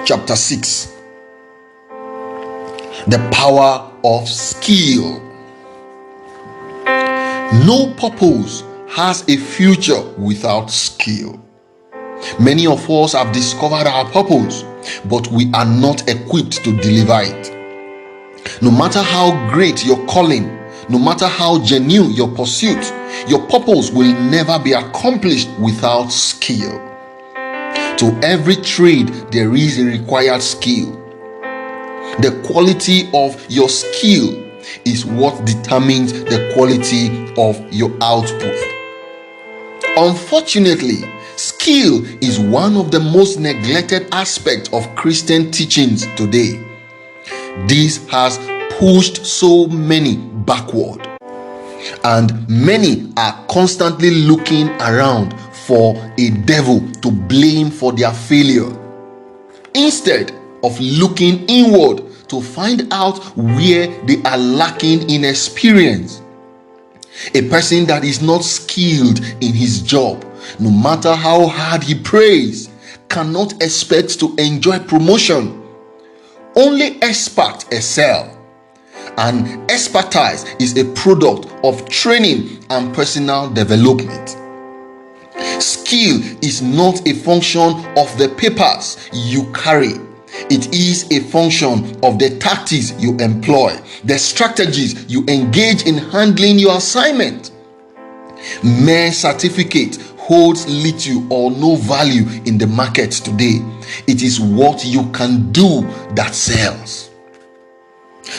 chapter 6. The power of skill. No purpose has a future without skill. Many of us have discovered our purpose, but we are not equipped to deliver it. No matter how great your calling, no matter how genuine your pursuit, your purpose will never be accomplished without skill. To every trade, there is a required skill. The quality of your skill is what determines the quality of your output. Unfortunately, skill is one of the most neglected aspects of Christian teachings today. This has pushed so many backward, and many are constantly looking around for a devil to blame for their failure, instead of looking inward to find out where they are lacking in experience. A person that is not skilled in his job, no matter how hard he prays, cannot expect to enjoy promotion. Only experts excel, and expertise is a product of training and personal development. Skill is not a function of the papers you carry. It is a function of the tactics you employ, the strategies you engage in handling your assignment. Mere certificate holds little or no value in the market today. It is what you can do that sells.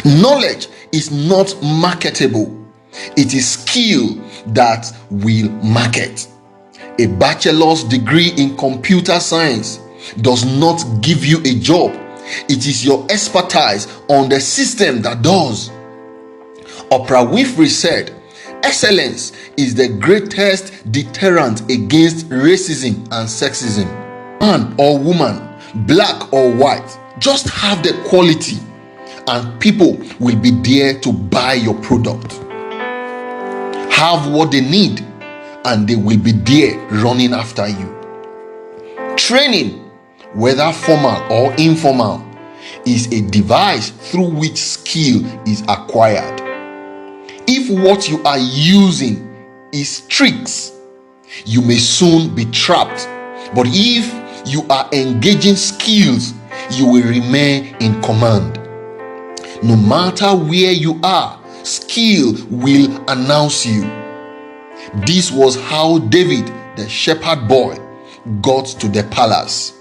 Knowledge is not marketable. It is skill that will market. A bachelor's degree in computer science does not give you a job. It is your expertise on the system that does. Oprah Winfrey said, "Excellence is the greatest deterrent against racism and sexism. Man or woman, black or white, just have the quality and people will be there to buy your product. Have what they need and they will be there running after you." Training, whether formal or informal, is a device through which skill is acquired. If what you are using is tricks, you may soon be trapped. But if you are engaging skills, you will remain in command. No matter where you are, skill will announce you. This was how David, the shepherd boy, got to the palace.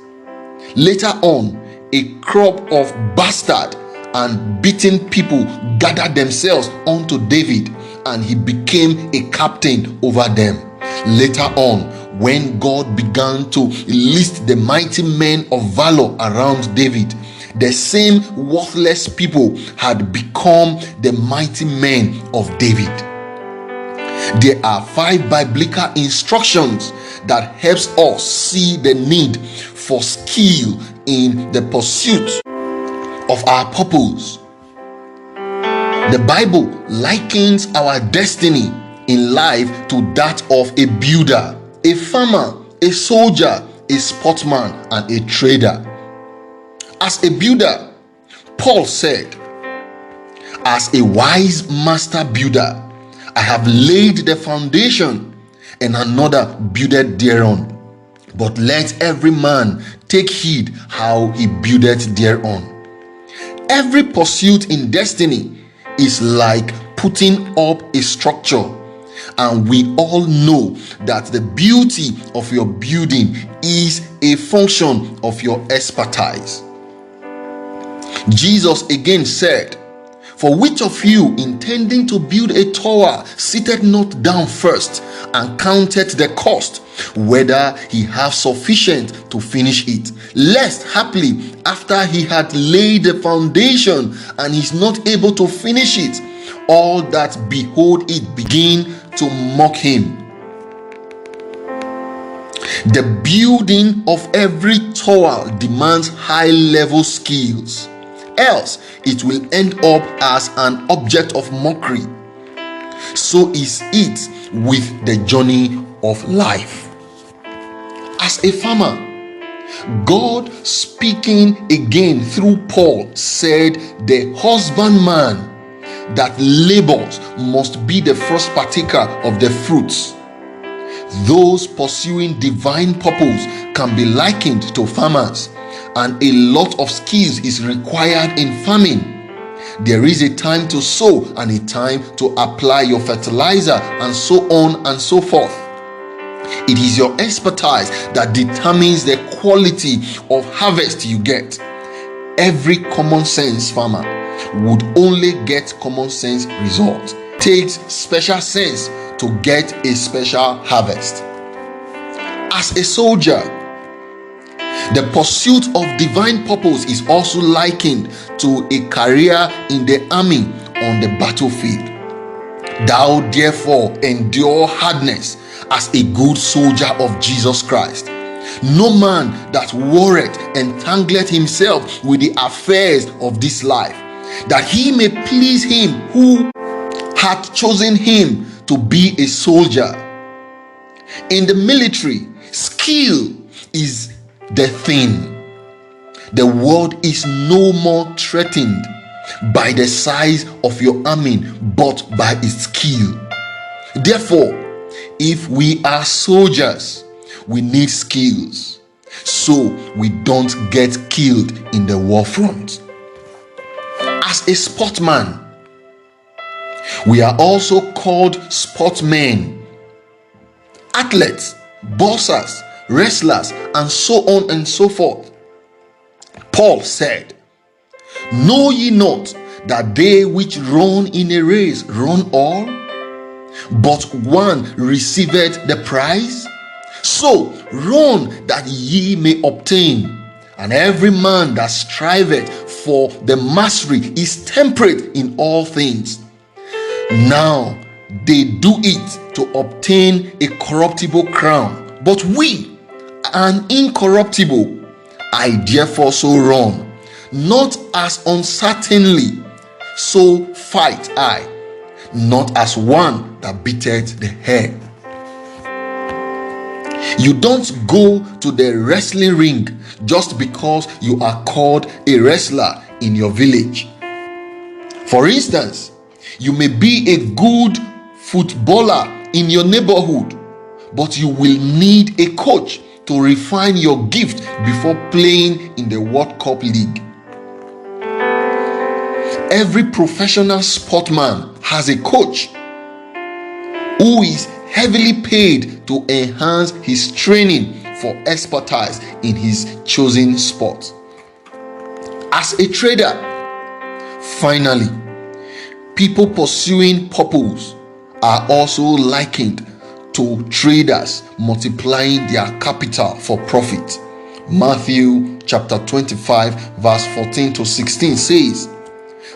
Later on, a crop of bastard and beaten people gathered themselves unto David, and he became a captain over them. Later on, when God began to list the mighty men of valor around David, the same worthless people had become the mighty men of David. There are 5 biblical instructions that helps us see the need for skill in the pursuit of our purpose. The Bible likens our destiny in life to that of a builder, a farmer, a soldier, a sportsman, and a trader. As a builder, Paul said, "As a wise master builder, I have laid the foundation, and another builded thereon. But let every man take heed how he buildeth thereon." Every pursuit in destiny is like putting up a structure, and we all know that the beauty of your building is a function of your expertise. Jesus again said, "For which of you, intending to build a tower, sitteth not down first and counteth the cost, whether he have sufficient to finish it, lest haply after he had laid the foundation and is not able to finish it, all that behold it begin to mock him." The building of every tower demands high-level skills, else it will end up as an object of mockery. So is it with the journey of life. As a farmer, God, speaking again through Paul, said the husbandman that labors must be the first partaker of the fruits. Those pursuing divine purpose can be likened to farmers, and a lot of skills is required in farming. There is a time to sow and a time to apply your fertilizer, and so on and so forth. It is your expertise that determines the quality of harvest you get. Every common sense farmer would only get common sense results. It takes special sense to get a special harvest. As a soldier, the pursuit of divine purpose is also likened to a career in the army on the battlefield. Thou therefore endure hardness as a good soldier of Jesus Christ. No man that warreth entangleth himself with the affairs of this life, that he may please him who hath chosen him to be a soldier. In the military, skill is the thing. The world is no more threatened by the size of your army, but by its skill. Therefore, if we are soldiers, we need skills, so we don't get killed in the war front. As a sportsman, we are also called sportsmen, athletes, boxers, wrestlers, and so on and so forth. Paul said, Know ye not that they which run in a race run all, but one receiveth the prize? So run that ye may obtain. And every man that striveth for the mastery is temperate in all things. Now they do it to obtain a corruptible crown, but we an incorruptible. I therefore so run, not as uncertainly, so fight I, not as one that beateth the air. You don't go to the wrestling ring just because you are called a wrestler in your village. For instance, you may be a good footballer in your neighborhood, but you will need a coach to refine your gift before playing in the World Cup League. Every professional sportsman has a coach who is heavily paid to enhance his training for expertise in his chosen sport. As a trader, finally, people pursuing purpose are also likened to traders multiplying their capital for profit. Matthew chapter 25 verse 14 to 16 says,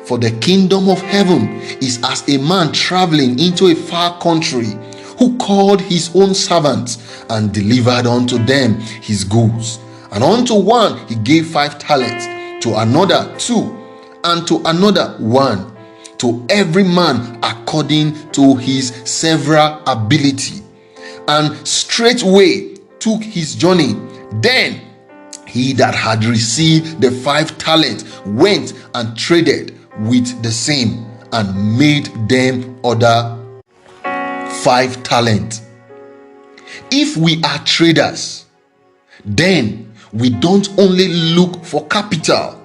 For the kingdom of heaven is as a man traveling into a far country, who called his own servants and delivered unto them his goods. And unto one he gave 5 talents, to another 2, and to another 1, to every man according to his several ability. And straightway took his journey. Then he that had received the 5 talents went and traded with the same, and made them other 5 talents. If we are traders, then we don't only look for capital,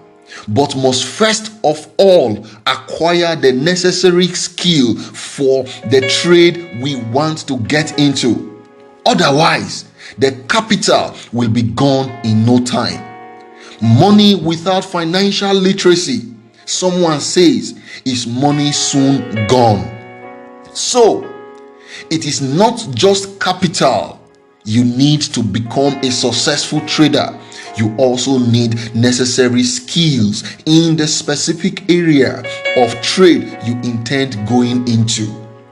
but must first of all acquire the necessary skill for the trade we want to get into. Otherwise, the capital will be gone in no time. Money without financial literacy, someone says, is money soon gone. So, it is not just capital you need to become a successful trader. You also need necessary skills in the specific area of trade you intend going into.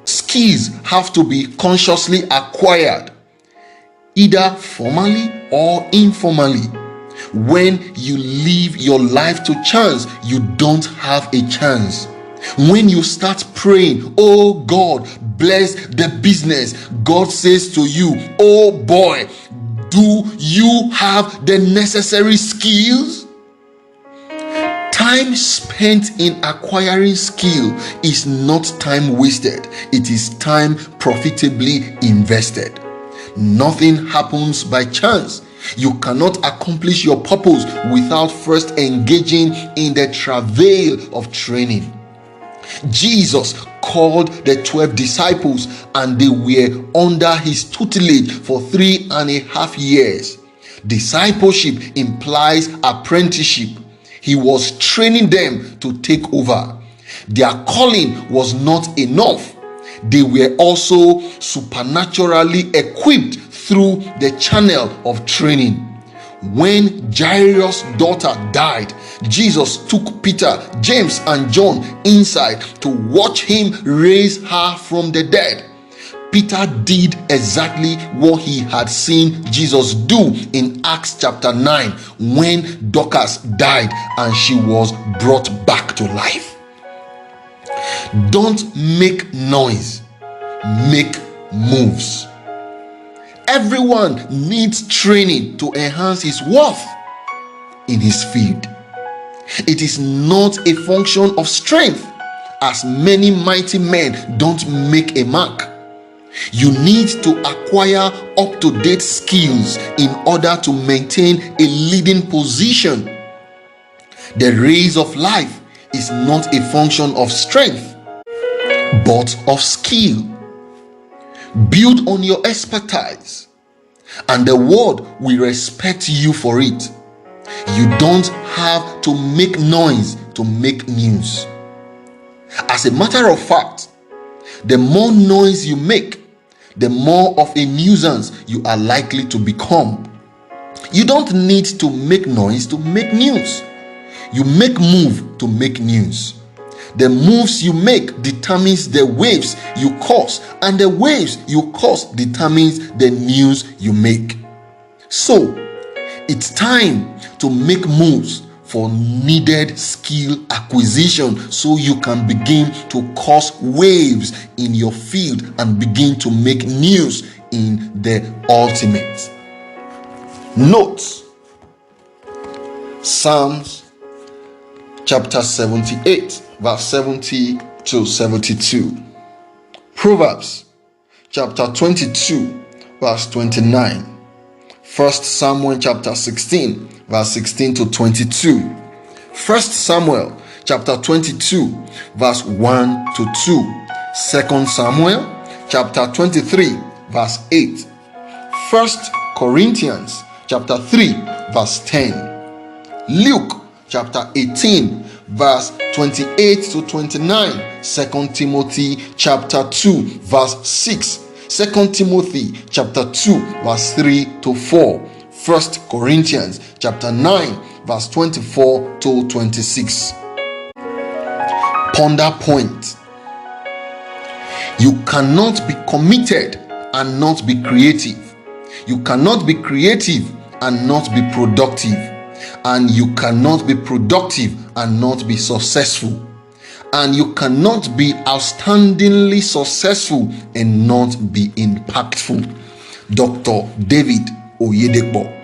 Skills have to be consciously acquired, either formally or informally. When you leave your life to chance, you don't have a chance. When you start praying, oh God, bless the business, God says to you, oh boy, Do you have the necessary skills? Time spent in acquiring skill is not time wasted. It is time profitably invested. Nothing happens by chance. You cannot accomplish your purpose without first engaging in the travail of training. Jesus called the 12 disciples and they were under his tutelage for 3.5 years. Discipleship implies apprenticeship. He was training them to take over. Their calling was not enough. They were also supernaturally equipped through the channel of training. When Jairus' daughter died, Jesus took Peter, James, and John inside to watch him raise her from the dead. Peter did exactly what he had seen Jesus do in Acts chapter 9 when Dorcas died and she was brought back to life. Don't make noise, make moves. Everyone needs training to enhance his worth in his field. It is not a function of strength, as many mighty men don't make a mark. You need to acquire up-to-date skills in order to maintain a leading position. The race of life is not a function of strength, but of skill. Build on your expertise, and the world will respect you for it. You don't have to make noise to make news. As a matter of fact, the more noise you make, the more of a nuisance you are likely to become. You don't need to make noise to make news. You make move to make news. The moves you make determines the waves you cause, and the waves you cause determines the news you make. So, it's time to make moves for needed skill acquisition so you can begin to cause waves in your field and begin to make news in the ultimate. Note Psalms chapter 78 verse 70 to 72. Proverbs chapter 22 verse 29. 1 Samuel chapter 16 verse 16 to 22. 1 Samuel chapter 22 verse 1 to 2. 2 Samuel chapter 23 verse 8. 1 Corinthians chapter 3 verse 10. Luke chapter 18 verse 28 to 29. 2 Timothy chapter 2 verse 6. 2 Timothy chapter 2 verse 3 to 4. 1 Corinthians chapter 9 verse 24 to 26. Ponder point. You cannot be committed and not be creative. You cannot be creative and not be productive. And you cannot be productive and not be successful. And you cannot be outstandingly successful and not be impactful. Dr. David Oyedepo.